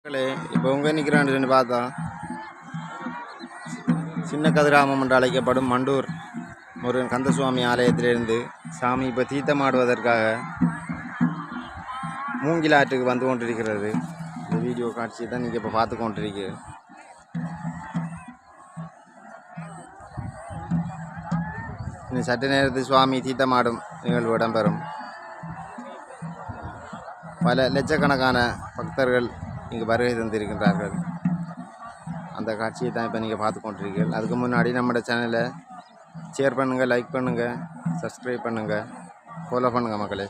மக்களே இப்போ உங்க நிற்கிறான்னு பார்த்தா சின்ன கதிராமம் என்று அழைக்கப்படும் மண்டூர் முருகன் கந்தசுவாமி ஆலயத்திலிருந்து சாமி இப்போ தீர்த்தமாடுவதற்காக மூங்கிலாற்றுக்கு வந்து கொண்டிருக்கிறது. இந்த வீடியோ காட்சியை தான் நீங்கள் இப்போ பார்த்து கொண்டிருக்கீங்க. இன்னும் சற்று நேரத்தில் சுவாமி தீர்த்தமாடும் நிகழ்வு இடம்பெறும். பல லட்சக்கணக்கான பக்தர்கள் இங்கு வருகை தந்திருக்கின்றார்கள். அந்த காட்சியை தான் இப்போ நீங்கள் பார்த்து கொண்டிருக்கீர்கள். அதுக்கு முன்னாடி நம்மளோட சேனலை ஷேர் பண்ணுங்கள், லைக் பண்ணுங்கள், சப்ஸ்கிரைப் பண்ணுங்கள், ஃபாலோ பண்ணுங்கள் மக்களே.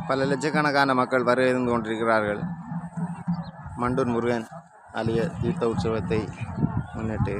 பல லட்சக்கணக்கான மக்கள் வருகை இருந்து கொண்டிருக்கிறார்கள். மண்டூர் முருகன் ஆலய தீர்த்த உற்சவத்தை முன்னிட்டு